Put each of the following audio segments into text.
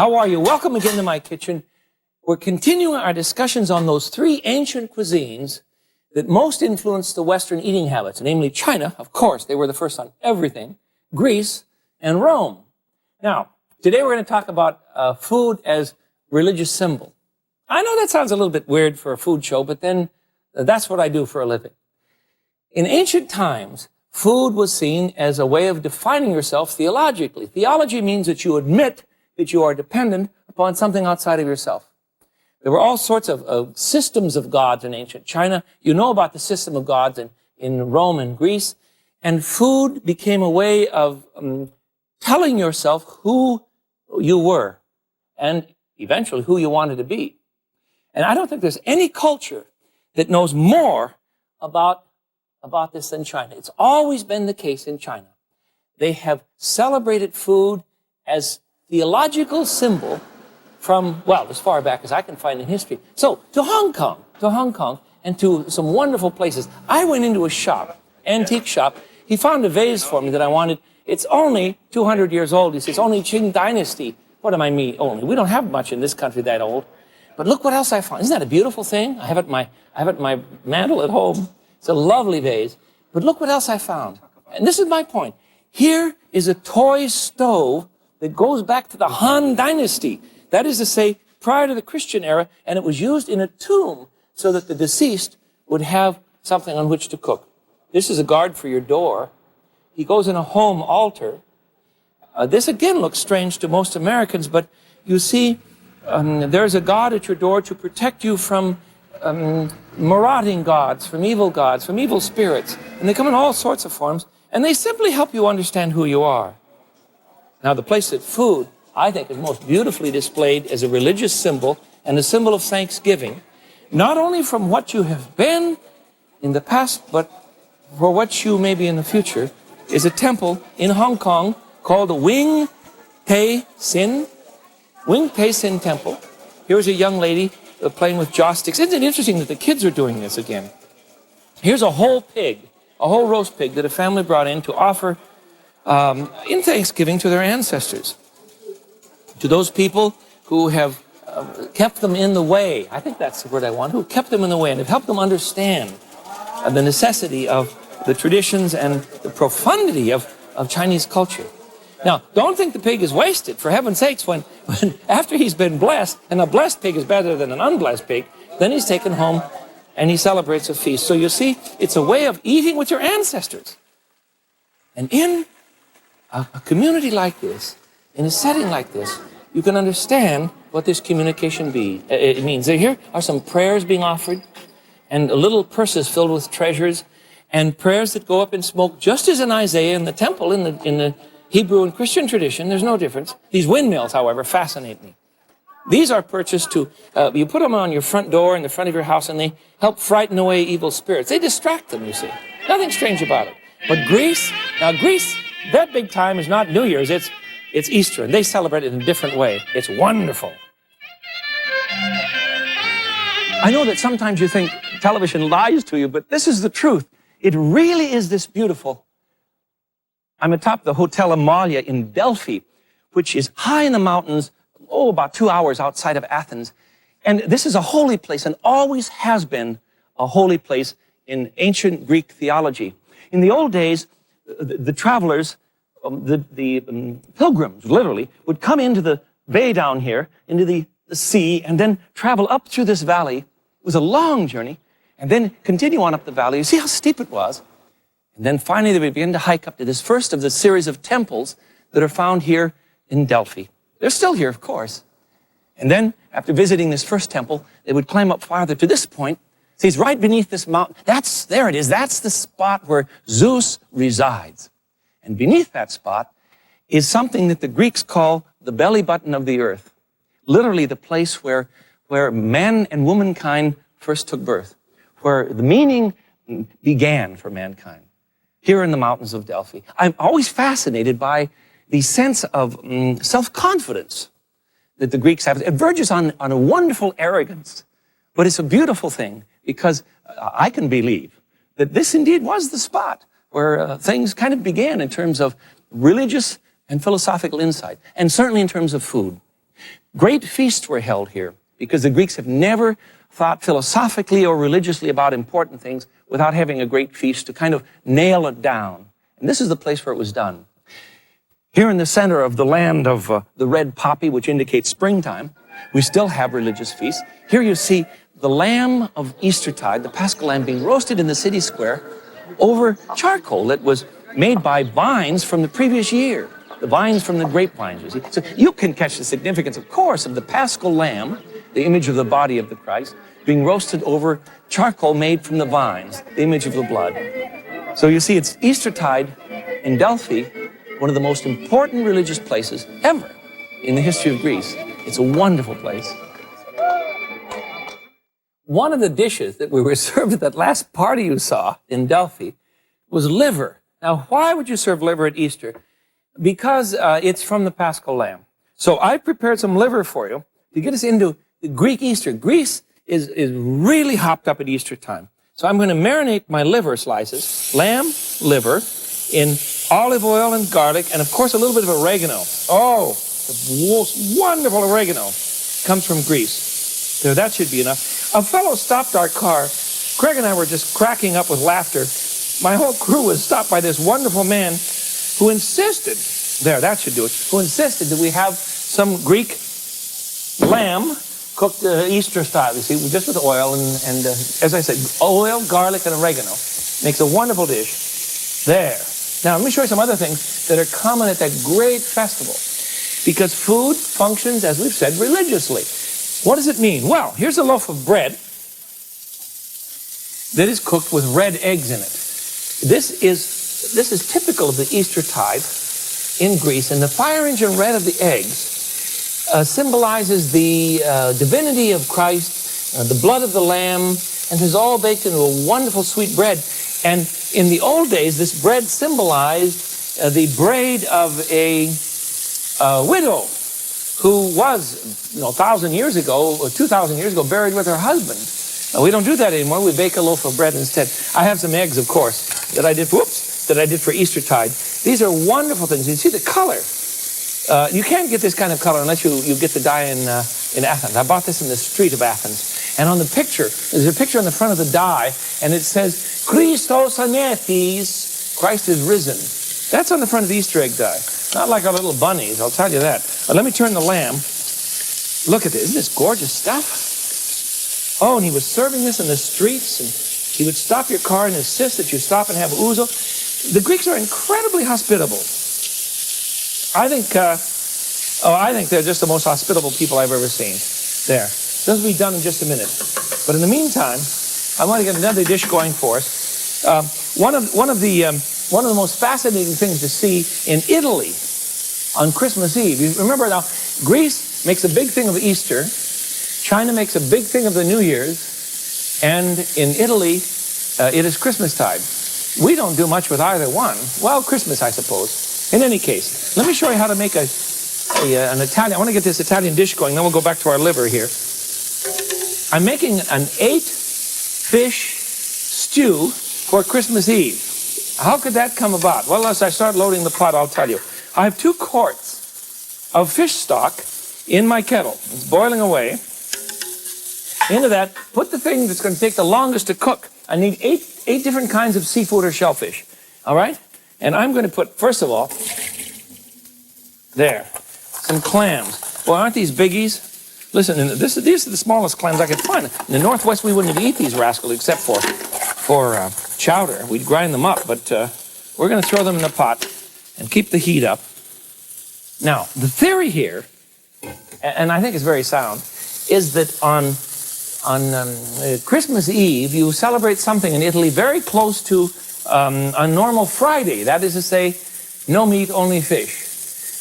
How are you? Welcome again to my kitchen. We're continuing our discussions on those three ancient cuisines that most influenced the Western eating habits, namely China, of course, they were the first on everything, Greece, and Rome. Now, today we're going to talk about food as religious symbol. I know that sounds a little bit weird for a food show, but then that's what I do for a living. In ancient times, food was seen as a way of defining yourself theologically. Theology means that you admit that you are dependent upon something outside of yourself. There were all sorts of systems of gods in ancient China. You know about the system of gods in Rome and Greece. And food became a way of telling yourself who you were and eventually who you wanted to be. And I don't think there's any culture that knows more about this than China. It's always been the case in China. They have celebrated food as theological symbol from, well, as far back as I can find in history. So, to Hong Kong, and to some wonderful places. I went into a shop, antique shop. He found a vase for me that I wanted. It's only 200 years old. He says, only Qing Dynasty. What am I mean, only? We don't have much in this country that old. But look what else I found. Isn't that a beautiful thing? I have it in my mantle at home. It's a lovely vase. But look what else I found. And this is my point. Here is a toy stove that goes back to the Han Dynasty. That is to say, prior to the Christian era, and it was used in a tomb so that the deceased would have something on which to cook. This is a guard for your door. He goes in a home altar. This again looks strange to most Americans, but you see, there's a God at your door to protect you from marauding gods, from evil spirits. And they come in all sorts of forms, and they simply help you understand who you are. Now, the place that food, I think, is most beautifully displayed as a religious symbol and a symbol of thanksgiving, not only from what you have been in the past, but for what you may be in the future, is a temple in Hong Kong called the Wing Tai Sin Temple. Here's a young lady playing with joysticks. Isn't it interesting that the kids are doing this again? Here's a whole pig, a whole roast pig that a family brought in to offer in thanksgiving to their ancestors, to those people who have kept them in the way. I think that's the word I want, who kept them in the way and have helped them understand the necessity of the traditions and the profundity of Chinese culture. Now, don't think the pig is wasted, for heaven's sakes, when after he's been blessed, and a blessed pig is better than an unblessed pig, then he's taken home and he celebrates a feast. So you see, it's a way of eating with your ancestors. And in a community like this, in a setting like this, you can understand what this communication it means. Here are some prayers being offered, and little purses filled with treasures, and prayers that go up in smoke, just as in Isaiah in the temple, in the Hebrew and Christian tradition. There's no difference. These windmills, however, fascinate me. These are purchased to, you put them on your front door in the front of your house, and they help frighten away evil spirits. They distract them, you see. Nothing strange about it. But Greece, that big time is not New Year's, it's Easter, and they celebrate it in a different way. It's wonderful. I know that sometimes you think television lies to you, but this is the truth. It really is this beautiful. I'm atop the Hotel Amalia in Delphi, which is high in the mountains, about 2 hours outside of Athens. And this is a holy place, and always has been a holy place in ancient Greek theology. In the old days, the travelers, the pilgrims, literally, would come into the bay down here, into the sea, and then travel up through this valley. It was a long journey, and then continue on up the valley. You see how steep it was? And then finally, they would begin to hike up to this first of the series of temples that are found here in Delphi. They're still here, of course. And then, after visiting this first temple, they would climb up farther to this point. See, it's right beneath this mountain. There it is. That's the spot where Zeus resides. And beneath that spot is something that the Greeks call the belly button of the earth. Literally the place where man and womankind first took birth, where the meaning began for mankind, here in the mountains of Delphi. I'm always fascinated by the sense of self-confidence that the Greeks have. It verges on a wonderful arrogance, but it's a beautiful thing, because I can believe that this indeed was the spot where things kind of began in terms of religious and philosophical insight, and certainly in terms of food. Great feasts were held here because the Greeks have never thought philosophically or religiously about important things without having a great feast to kind of nail it down. And this is the place where it was done. Here in the center of the land of the red poppy, which indicates springtime, we still have religious feasts. Here you see the lamb of Eastertide, the Paschal lamb, being roasted in the city square over charcoal that was made by vines from the previous year. The vines from the grapevines, you see. So you can catch the significance, of course, of the Paschal lamb, the image of the body of the Christ, being roasted over charcoal made from the vines, the image of the blood. So you see, it's Eastertide in Delphi, one of the most important religious places ever in the history of Greece. It's a wonderful place. One of the dishes that we were served at that last party you saw in Delphi was liver. Now, why would you serve liver at Easter? Because it's from the Paschal lamb. So I prepared some liver for you to get us into the Greek Easter. Greece is really hopped up at Easter time. So I'm going to marinate my liver slices, lamb liver, in olive oil and garlic, and of course a little bit of oregano. Oh, the most wonderful oregano comes from Greece. There, that should be enough. A fellow stopped our car. Craig and I were just cracking up with laughter. My whole crew was stopped by this wonderful man who insisted, there, that should do it, who insisted that we have some Greek lamb cooked Easter style, you see, just with oil and as I said, oil, garlic, and oregano. Makes a wonderful dish. There. Now, let me show you some other things that are common at that great festival. Because food functions, as we've said, religiously. What does it mean? Well, here's a loaf of bread that is cooked with red eggs in it. This is typical of the Eastertide in Greece, and the fire engine red of the eggs symbolizes the divinity of Christ, the blood of the Lamb, and it is all baked into a wonderful sweet bread. And in the old days, this bread symbolized the braid of a widow who was, 1,000 years ago, or 2,000 years ago, buried with her husband. Now, we don't do that anymore. We bake a loaf of bread instead. I have some eggs, of course, that I did for Eastertide. These are wonderful things. You see the color. You can't get this kind of color unless you get the dye in Athens. I bought this in the street of Athens. And on the picture, there's a picture on the front of the dye, and it says, Christos anethis, Christ is risen. That's on the front of the Easter egg dye. Not like our little bunnies, I'll tell you that. But let me turn the lamb. Look at this. Isn't this gorgeous stuff? Oh, and he was serving this in the streets, and he would stop your car and insist that you stop and have ouzo. The Greeks are incredibly hospitable. I think they're just the most hospitable people I've ever seen. There. This will be done in just a minute. But in the meantime, I want to get another dish going for us. One of the most fascinating things to see in Italy on Christmas Eve. You remember now, Greece makes a big thing of Easter. China makes a big thing of the New Year's. And in Italy, it is Christmastide. We don't do much with either one. Well, Christmas, I suppose. In any case, let me show you how to make an Italian. I want to get this Italian dish going, then we'll go back to our liver here. I'm making an 8-fish stew for Christmas Eve. How could that come about? Well, as I start loading the pot, I'll tell you. I have 2 quarts of fish stock in my kettle. It's boiling away. Into that, put the thing that's going to take the longest to cook. I need 8 different kinds of seafood or shellfish. All right? And I'm going to put, first of all, there, some clams. Well, aren't these biggies? Listen, these are the smallest clams I could find. In the Northwest, we wouldn't eat these rascals except for chowder. We'd grind them up, but we're going to throw them in the pot and keep the heat up. Now, the theory here, and I think it's very sound, is that on Christmas Eve, you celebrate something in Italy very close to a normal Friday. That is to say, no meat, only fish.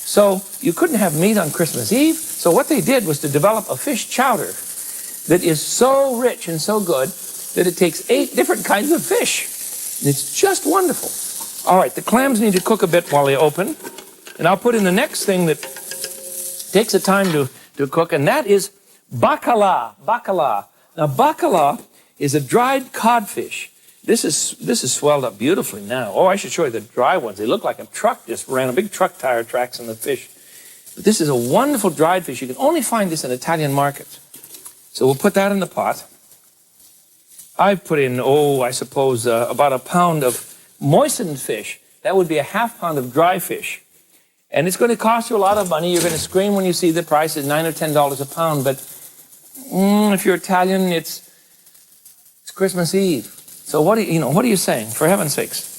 So you couldn't have meat on Christmas Eve. So what they did was to develop a fish chowder that is so rich and so good that it takes 8 different kinds of fish. And it's just wonderful. All right, the clams need to cook a bit while they open. And I'll put in the next thing that takes a time to cook, and that is bacala. Bacala. Now, bacala is a dried codfish. This is swelled up beautifully now. Oh, I should show you the dry ones. They look like a truck just ran, a big truck tire tracks in the fish. But this is a wonderful dried fish. You can only find this in Italian markets. So we'll put that in the pot. I've put in, I suppose, about a pound of moistened fish. That would be a half pound of dry fish. And it's going to cost you a lot of money. You're going to scream when you see the price is $9 or $10 a pound. But if you're Italian, it's Christmas Eve. So what are you saying? For heaven's sakes.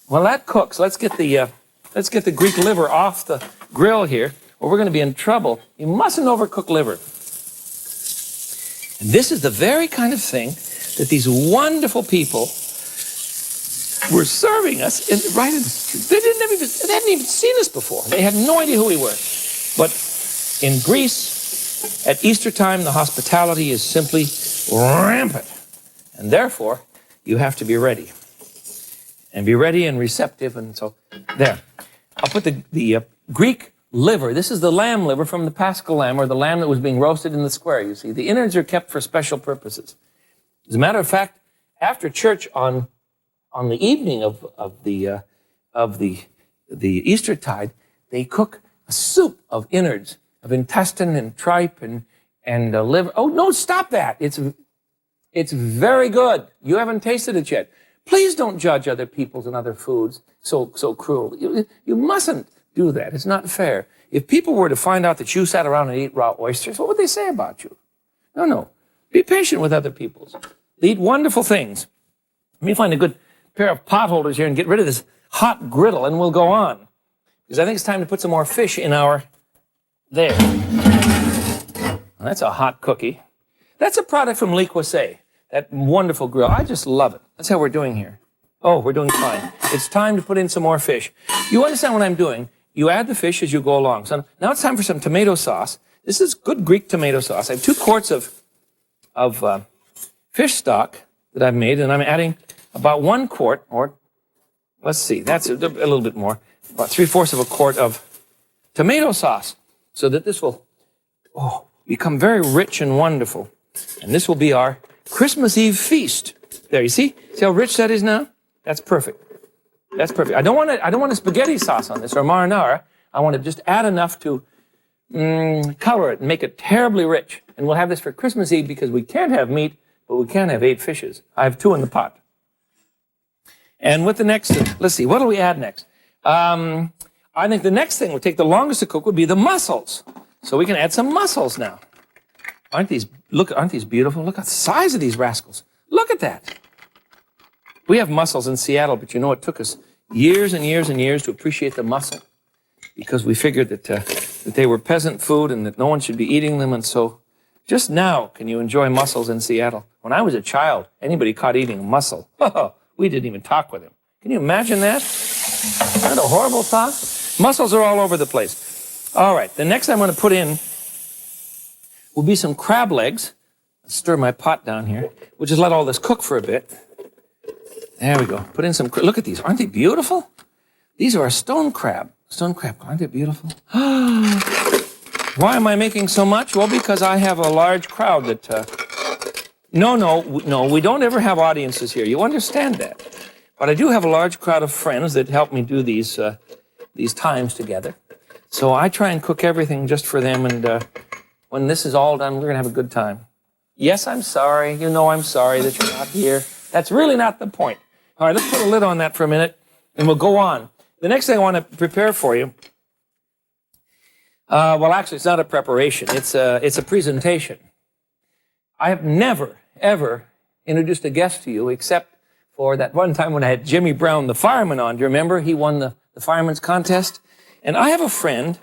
Well, that cooks. Let's get the Greek liver off the grill here, or we're going to be in trouble. You mustn't overcook liver. And this is the very kind of thing that these wonderful people were serving us right in the street. They hadn't even seen us before. They had no idea who we were. But in Greece, at Easter time, the hospitality is simply rampant. And therefore, you have to be ready. And be ready and receptive. And so, there. I'll put the Greek liver. This is the lamb liver from the Paschal lamb, or the lamb that was being roasted in the square, you see. The innards are kept for special purposes. As a matter of fact, after church on the evening of the Eastertide, they cook a soup of innards, of intestine and tripe and liver. Oh, no, stop that. It's very good. You haven't tasted it yet. Please don't judge other people's and other foods so cruel. You mustn't do that. It's not fair. If people were to find out that you sat around and ate raw oysters, what would they say about you? No. Be patient with other people's. They eat wonderful things. Let me find a good pair of pot holders here and get rid of this hot griddle, and we'll go on. Because I think it's time to put some more fish in there. Well, that's a hot cookie. That's a product from Le Creuset, that wonderful grill. I just love it. That's how we're doing here. Oh, we're doing fine. It's time to put in some more fish. You understand what I'm doing? You add the fish as you go along. So now it's time for some tomato sauce. This is good Greek tomato sauce. I have 2 quarts of fish stock that I've made, and I'm adding about 1 quart, or let's see, that's a little bit more, about 3/4 of a quart of tomato sauce, so that this will become very rich and wonderful. And this will be our Christmas Eve feast. There, you see? See how rich that is now? That's perfect. That's perfect. I don't want a spaghetti sauce on this or marinara. I want to just add enough to color it and make it terribly rich. And we'll have this for Christmas Eve because we can't have meat, but we can have 8 fishes. I have 2 in the pot. And with the next, let's see, what do we add next? I think the next thing would take the longest to cook would be the mussels. So we can add some mussels now. Aren't these beautiful? Look at the size of these rascals. Look at that. We have mussels in Seattle, but you know, it took us years and years and years to appreciate the mussel because we figured that they were peasant food and that no one should be eating them. And so just now can you enjoy mussels in Seattle. When I was a child, anybody caught eating a mussel, we didn't even talk with him. Can you imagine that? Isn't that a horrible thought? Mussels are all over the place. All right, the next I'm going to put in will be some crab legs. Let's stir my pot down here. We'll just let all this cook for a bit. There we go. Put in some, look at these. Aren't they beautiful? These are a stone crab. Stone crab, aren't they beautiful? Why am I making so much? Well, because I have a large crowd that, no, we don't ever have audiences here. You understand that. But I do have a large crowd of friends that help me do these times together. So I try and cook everything just for them, and when this is all done, we're going to have a good time. Yes, I'm sorry. You know I'm sorry that you're not here. That's really not the point. All right, let's put a lid on that for a minute, and we'll go on. The next thing I want to prepare for you, well, actually, it's not a preparation. It's a presentation. I have never, ever introduced a guest to you except for that one time when I had Jimmy Brown, the fireman, on. Do you remember? He won the fireman's contest. And I have a friend,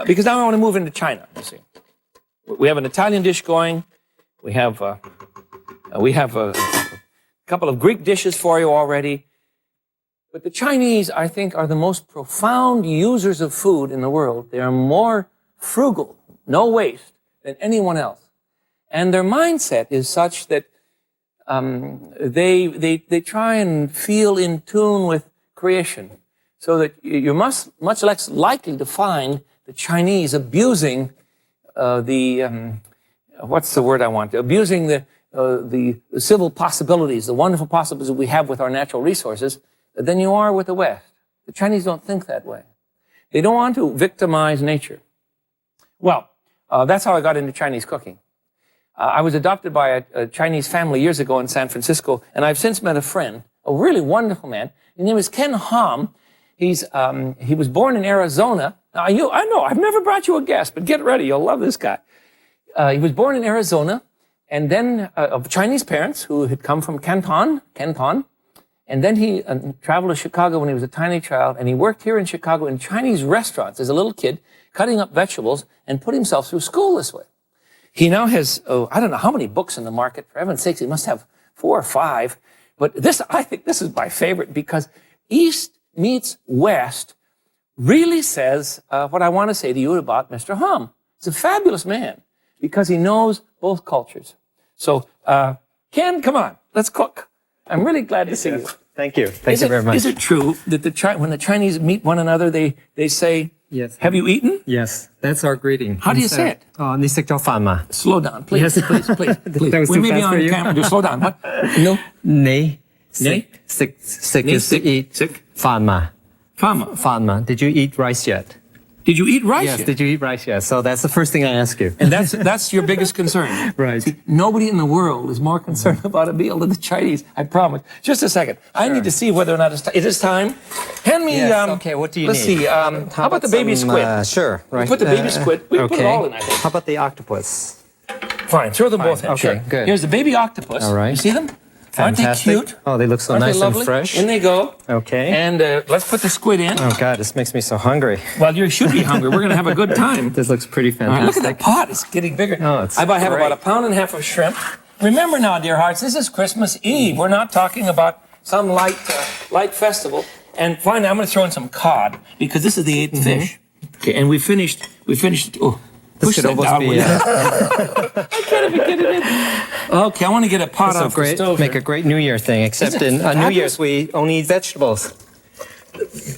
because now I want to move into China, you see. We have an Italian dish going. We have a couple of Greek dishes for you already. But the Chinese, I think, are the most profound users of food in the world. They are more frugal, no waste, than anyone else. And their mindset is such that they try and feel in tune with creation, so that you're much less likely to find the Chinese abusing what's the word I want? Abusing the civil possibilities, the wonderful possibilities that we have with our natural resources, than you are with the West. The Chinese don't think that way. They don't want to victimize nature. Well, that's how I got into Chinese cooking. I was adopted by a Chinese family years ago in San Francisco, and I've since met a friend, a really wonderful man. His name is Ken Hom. He was born in Arizona. Now, I know, I've never brought you a guest, but get ready, you'll love this guy. He was born in Arizona, and then of Chinese parents who had come from Canton, and then he traveled to Chicago when he was a tiny child, and he worked here in Chicago in Chinese restaurants as a little kid, cutting up vegetables, and put himself through school this way. He now has, I don't know how many books in the market. For heaven's sakes, he must have 4 or 5. But I think this is my favorite because East meets West really says what I want to say to you about Mr. Hom. He's a fabulous man because he knows both cultures. So, Ken, come on, let's cook. I'm really glad to see you. Thank you. Thank you very much. Is it true that when the Chinese meet one another, they say, yes. Have you eaten? Yes, that's our greeting. How do you say it? 你食咗飯嗎? Slow down, please. Yes. please. That was We too may be fast on for you. camera. Just slow down. What? No. 你 你 食 eat 飯嗎? Fama. 飯嗎? Did you eat rice yet? Did you eat rice Yes, yet? did you eat rice yet? So that's the first thing I ask you. And that's your biggest concern. Right. See, nobody in the world is more concerned about a meal than the Chinese. I promise. Just a second. I need to see whether or not it's time. Is this time? Hand me. Yes, okay, what do you let's need? see. How about the baby squid? Sure. Right. Put the baby squid. We put it all in, I think. How about the octopus? Fine. Throw them both in. Okay, Sure. good. Here's the baby octopus. All right. You see them? Fantastic. Aren't they cute? Oh, they look so Aren't nice they lovely? and fresh. In they go. Okay. And let's put the squid in. Oh, God, this makes me so hungry. Well, you should be hungry. We're going to have a good time. This looks pretty All right, fantastic. look at that pot. It's getting bigger. Oh, it's I have great. about 1.5 pounds of shrimp. Remember now, dear hearts, this is Christmas Eve. We're not talking about some light festival. And finally, I'm going to throw in some cod because this is the 8th fish. Okay, and we finished. Oh, This push could that almost down. be I can't even get it in. Okay, I want to get a pot So off the great, stove. make here. a great New Year thing, except in New fabulous? Year's we only eat vegetables.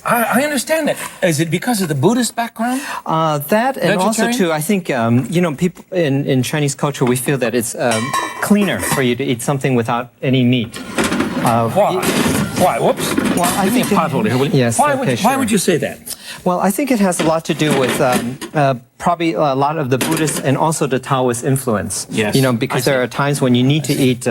I understand that. Is it because of the Buddhist background? That and also Vegetarian? too, I think people in Chinese culture we feel that it's cleaner for you to eat something without any meat. Why? Why? Whoops. Well, I Give me a think pot holder here, will you? Yes, Why, okay, why sure. would you say that? Well, I think it has a lot to do with probably a lot of the Buddhist and also the Taoist influence. Yes, Because I there see. are times when you need to eat,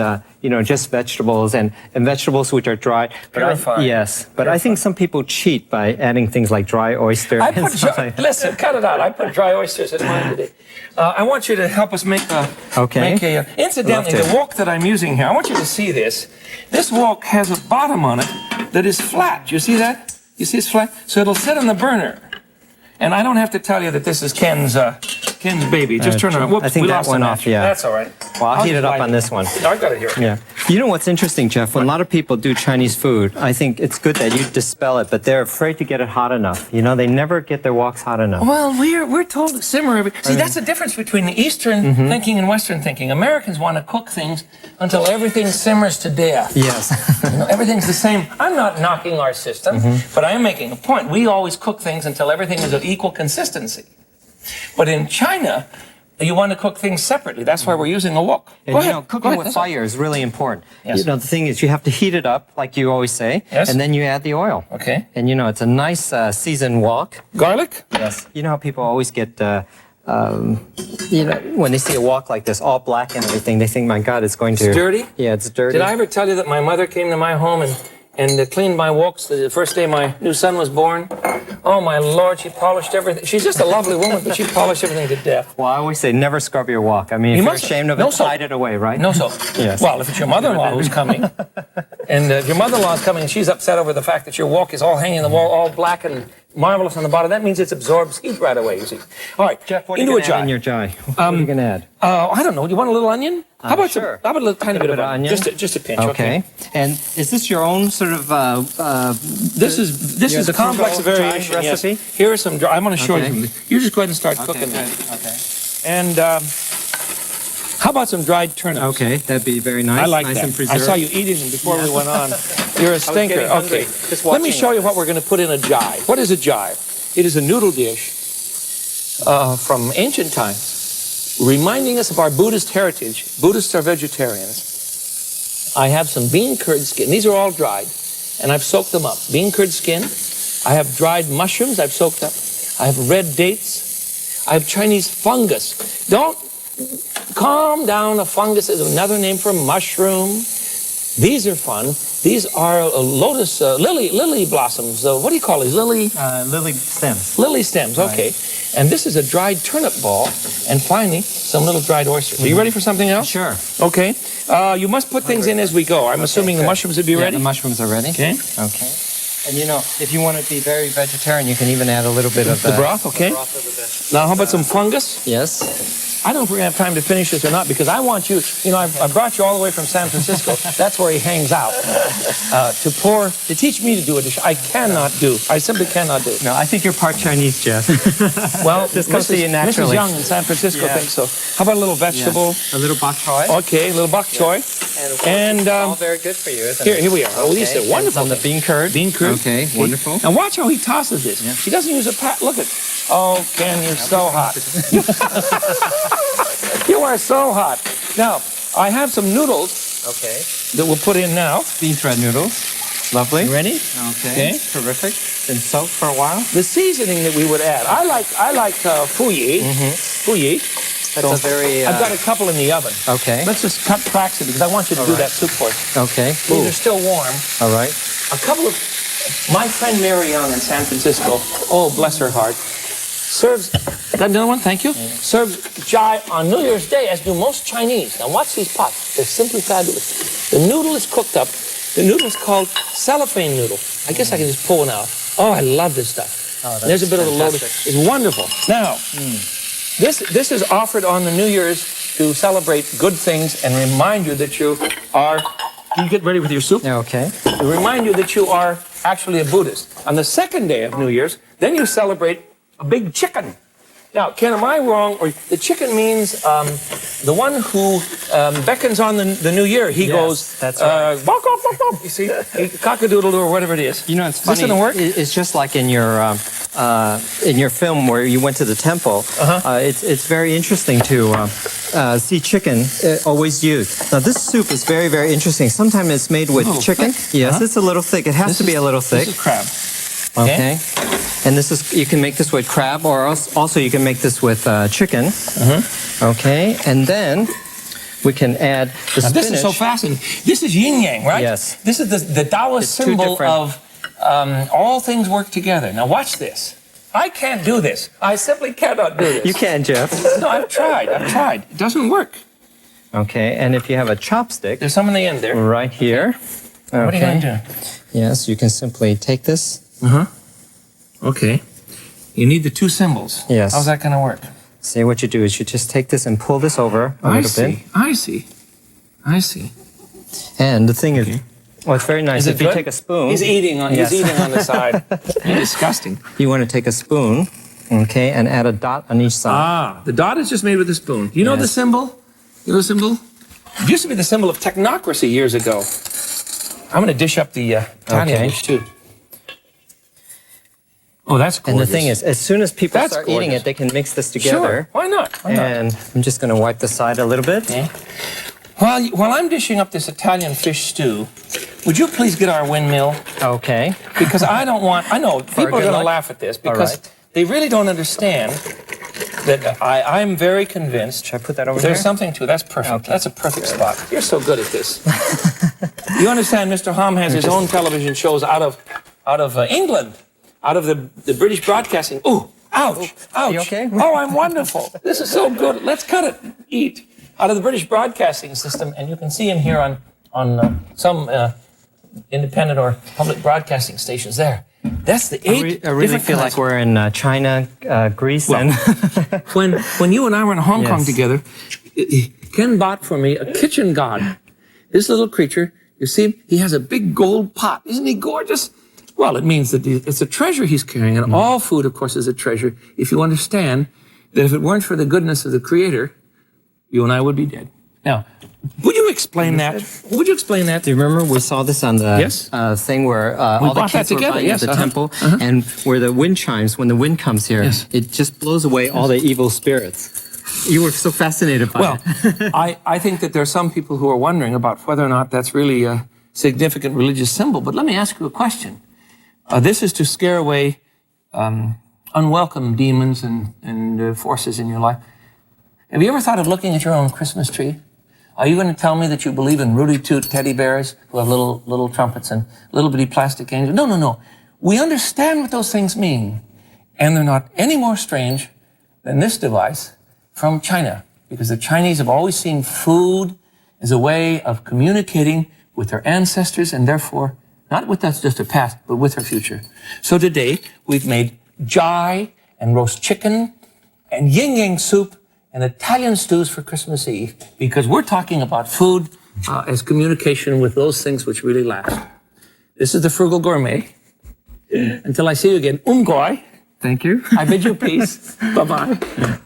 just vegetables and vegetables which are dried. Purified. Yes, but I think some people cheat by adding things like dry oyster. I and put stuff like that. listen, cut it out. I put dry oysters in mine today. I want you to help us make a. Okay. Incidentally, Love to. the wok that I'm using here, I want you to see this. This wok has a bottom on it that is flat. You see that? You see it's flat? So it'll sit on the burner. And I don't have to tell you that this is Ken's baby. Just turn around. Whoops, I think we that lost went the off, match. yeah. That's all right. Well, I'll heat it up slide on this one. No, I got it here. Yeah. You know what's interesting, Jeff? When a lot of people do Chinese food, I think it's good that you dispel it, but they're afraid to get it hot enough. They never get their woks hot enough. Well, we're told to simmer. See, that's the difference between the Eastern thinking and Western thinking. Americans want to cook things until everything simmers to death. Yes. Everything's the same. I'm not knocking our system, but I am making a point. We always cook things until everything is of equal consistency. But in China, you want to cook things separately. That's why we're using a wok. And Go ahead. cooking Go with ahead. fire is really important. Yes. The thing is, you have to heat it up, like you always say, Yes. and then you add the oil. Okay. And it's a nice seasoned wok. Garlic? Yes. You know how people always get, when they see a wok like this, all black and everything, they think, my God, it's going to... It's dirty? Yeah, it's dirty. Did I ever tell you that my mother came to my home and cleaned my woks the first day my new son was born? Oh, my Lord, she polished everything. She's just a lovely woman, but she polished everything to death. Well, I always say, never scrub your wok. I mean, if you're ashamed of it, hide it away, right? No soap. Yes. Well, if it's your mother-in-law who's coming, and if your mother-in-law is coming and she's upset over the fact that your wok is all hanging on the wall, all black and marvelous on the bottom, that means it absorbs heat right away, you see. All right, Jeff, what are into you a going to add in jar. your jar? What are you going to add? I don't know. Do you want a little onion? How about sure. how about a little tiny bit of onion? Just a pinch. Okay. And is this your own sort of... This is the complex frugal variation. dry Yes. recipe? Here are some dry. I'm going to show Okay. you something. You just go ahead and start cooking that. Okay. And how about some dried turnips? Okay, that'd be very nice. I like nice that. and I preserved. saw you eating them before we went on. You're a stinker. getting hungry, Okay. just Let me watching show it. you what we're going to put in a jai. What is a jai? It is a noodle dish from ancient times, reminding us of our Buddhist heritage. Buddhists are vegetarians. I have some bean curd skin. These are all dried, and I've soaked them up. Bean curd skin. I have dried mushrooms I've soaked up. I have red dates. I have Chinese fungus. Don't calm down. A fungus is another name for mushroom. These are fun. These are lotus, lily blossoms. What do you call these? Lily stems. Lily stems, okay. Right. And this is a dried turnip ball. And finally, some little dried oysters. Are you ready for something else? Sure. Okay. You must put things in as we go. I'm assuming the mushrooms would be ready? The mushrooms are ready. Okay. Okay. And you know, if you want to be very vegetarian, you can even add a little bit of the broth, okay. The broth of the vegetables. Now, how about some fungus? Yes. I don't know if we're going to have time to finish this or not, because I want you, I brought you all the way from San Francisco. That's where he hangs out. To teach me to do a dish I cannot do. I simply cannot do. No, I think you're part Chinese, Jeff. Well, this comes to you naturally. Mrs. Young in San Francisco thinks so. How about a little vegetable? Yes. A little bok choy. Okay, a little bok choy. And it's all very good for you, isn't it? Here we are. Oh, these are wonderful. On the bean curd. Bean curd. Okay, wonderful. And watch how he tosses this. Yeah. He doesn't use a pat. Look at. Oh, Ken, you're so hot. You are so hot. Now, I have some noodles. Okay. That we'll put in now. Bean thread noodles. Lovely. You ready? Okay. Terrific. Been soaked for a while. The seasoning that we would add. I like fuyi. Fuyi. That's a very. I've got a couple in the oven. Okay. Let's just cut cracks in because I want you to do that soup for us. Okay. These are still warm. All right. A couple of my friend Mary Young in San Francisco. Oh, bless her heart. Serves. Got another one? Thank you. Serves jai on New Year's Day, as do most Chinese. Now watch these pots. They're simply fabulous. The noodle is cooked up. The noodle is called cellophane noodle. I guess I can just pull one out. Oh, I love this stuff. Oh, there's a bit of the loaded. It's wonderful. Now, this is offered on the New Year's to celebrate good things and remind you that you are. Can you get ready with your soup? Okay. To remind you that you are actually a Buddhist. On the second day of New Year's, then you celebrate a big chicken. Now, Ken, am I wrong? Or the chicken means the one who beckons on the new year. He goes, that's right. Bok, bok, bok, bok. You see, cock-a-doodle or whatever it is. You know, it's funny. Is this gonna work? It's just like in your film where you went to the temple. It's very interesting to see chicken always used. Now, this soup is very, very interesting. Sometimes it's made with chicken. Thick. Yes, it's a little thick. It has to be a little thick. This is crab. Okay. And you can make this with crab, or also you can make this with chicken. Okay. And then we can add the spinach. This is so fascinating. This is yin yang, right? Yes. This is the Taoist symbol of all things work together. Now watch this. I can't do this. I simply cannot do this. You can, Jeff. No, I've tried. It doesn't work. Okay. And if you have a chopstick. There's some in the end there. Right here. Okay. What are you going to do? Yes, you can simply take this. Okay. You need the two symbols. Yes. How's that going to work? See, what you do is you just take this and pull this over a little bit. I see. And the thing is, well, it's very nice. If you take a spoon. He's eating on the side. Disgusting. You want to take a spoon, okay, and add a dot on each side. Ah, the dot is just made with a spoon. You know the symbol? You know the symbol? It used to be the symbol of technocracy years ago. I'm going to dish up the Italian dish too. Oh, that's gorgeous. And the thing is, as soon as people start eating it, they can mix this together. Sure, why not? And I'm just going to wipe the side a little bit. Okay. While I'm dishing up this Italian fish stew, would you please get our windmill? Okay. Because I know people are going to laugh at this because they really don't understand that I'm very convinced. Should I put that over There's there? something to it. That's perfect. Okay. That's a perfect spot. You're so good at this. You understand Mr. Hom has his own television shows out of England. Out of the British Broadcasting. Ooh, ouch, ouch. You okay? Oh, I'm wonderful. This is so good. Let's cut it. Eat. Out of the British Broadcasting System, and you can see him here on some independent or public broadcasting stations there. That's the eight. I really feel like we're in China, Greece, and when you and I were in Hong Kong together, Ken bought for me a kitchen god. This little creature, you see, he has a big gold pot. Isn't he gorgeous? Well, it means that it's a treasure he's carrying, and all food, of course, is a treasure. If you understand that if it weren't for the goodness of the Creator, you and I would be dead. Now, would you explain that? Would you explain that? Do you remember we saw this on the thing where all the kids were buying at the temple, and where the wind chimes, when the wind comes here, it just blows away all the evil spirits. You were so fascinated by it. I think that there are some people who are wondering about whether or not that's really a significant religious symbol. But let me ask you a question. This is to scare away unwelcome demons and forces in your life. Have you ever thought of looking at your own Christmas tree? Are you going to tell me that you believe in Rudy Toot teddy bears who have little trumpets and little bitty plastic angels? No, no, no. We understand what those things mean, and they're not any more strange than this device from China, because the Chinese have always seen food as a way of communicating with their ancestors, and therefore not with us just a past, but with our future. So today we've made jai and roast chicken and yin yang soup and Italian stews for Christmas Eve, because we're talking about food as communication with those things which really last. This is the Frugal Gourmet. Until I see you again, Umgoi. Thank you. I bid you peace. Bye-bye.